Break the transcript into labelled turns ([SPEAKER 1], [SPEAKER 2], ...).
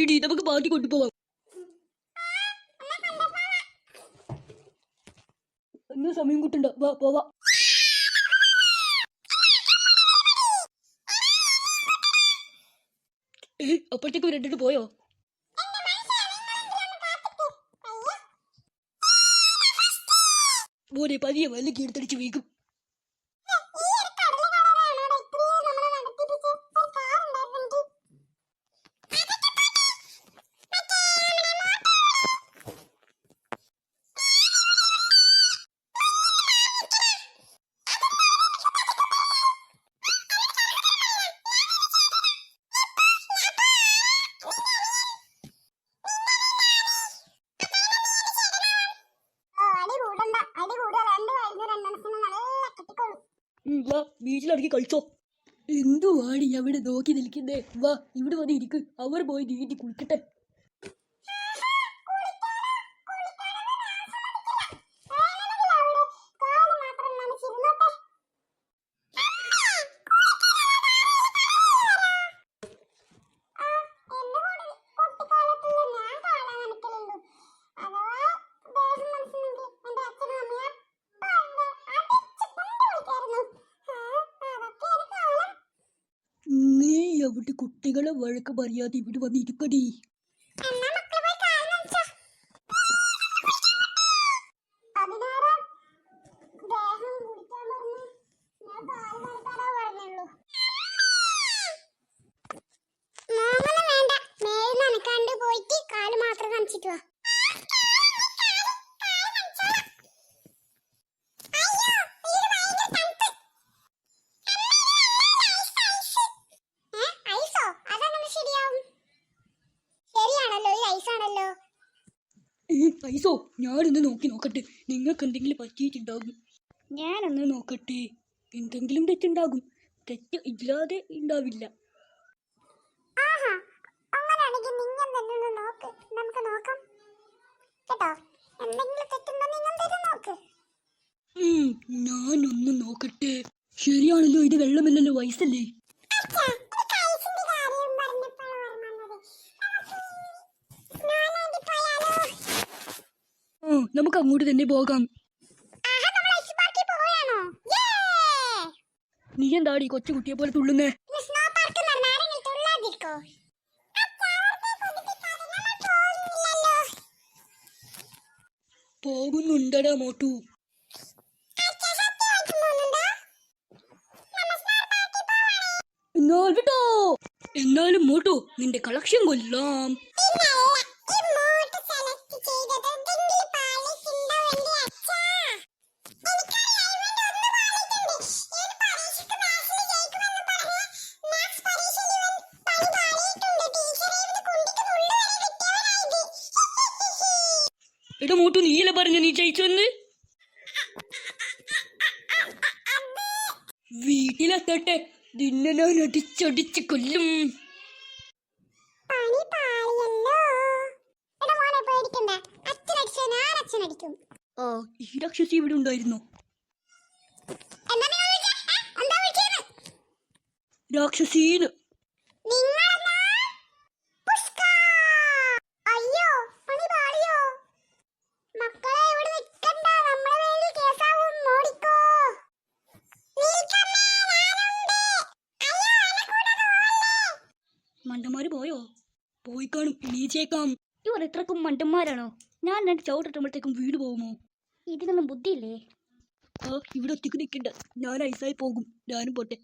[SPEAKER 1] ഇടി നമുക്ക് പാർട്ടി കൊണ്ടുപോവാം. എന്നാ സമയം കിട്ടണ്ട, വാ പോവാ. അപ്പോഴത്തേക്ക് രണ്ടിട്ട് പോയോ? മോനെ പതിയെ വല്ല കീഴ്ത്തടിച്ച് വീക്കും. വാ ബീച്ചിലിറങ്ങി കളിച്ചോ. എന്തുവാടി അവിടെ നോക്കി നിൽക്കുന്നേ? വാ ഇവിടെ വന്ന് ഇരിക്ക്. അവർ പോയി നീന്തി കുളിക്കട്ടെ. അവിടെ കുട്ടികളെ വഴക്ക് പറയാതെ ഇവിടെ വന്ന് ഇരിക്കടി. ഐസോ ഞാനൊന്ന് നോക്കട്ടെ. നിങ്ങൾക്ക് എന്തെങ്കിലും പറ്റിയിട്ടുണ്ടാകും. ഞാനൊന്ന് നോക്കട്ടെ. എന്തെങ്കിലും തെറ്റുണ്ടാകും. തെറ്റ് ഇല്ലാതെ ഉണ്ടാവില്ല. ഞാനൊന്ന് നോക്കട്ടെ. ശരിയാണല്ലോ, ഇത് വെള്ളമല്ലല്ലോ, ഐസല്ലേ? നമുക്ക് അങ്ങോട്ട് തന്നെ പോകാം. നീ എന്താടി കൊച്ചു കുട്ടിയെ പോലെ തുള്ളുന്നേ? പോകുന്നുണ്ടടാ മോട്ടു. എന്നാലും മോട്ടു നിന്റെ കളക്ഷൻ കൊല്ലാം. എടാ മോട്ടു, നീയല്ലേ പറഞ്ഞ നീ ജയിച്ചെന്ന്? വീട്ടിലെത്തട്ടെ, നിന്നെ ഞാൻ അടിച്ചടിച്ച് കൊല്ലും. ഈ രാക്ഷസി ഇവിടെ ഉണ്ടായിരുന്നോ? രാക്ഷസീന് മണ്ടന്മാര് പോയോ? പോയി കാണും, എണീച്ചേക്കാം. ഇവർ ഇത്രക്കും മണ്ടന്മാരാണോ? ഞാൻ രണ്ട് ചവിട്ടിട്ടുമ്പോഴത്തേക്കും വീട് പോകുമോ? ഇതിനൊന്നും ബുദ്ധിയില്ലേ? ഇവിടെ ഒറ്റയ്ക്ക് നിൽക്കണ്ട, ഞാൻ ഐസായി പോകും. ഞാനും പോട്ടെ.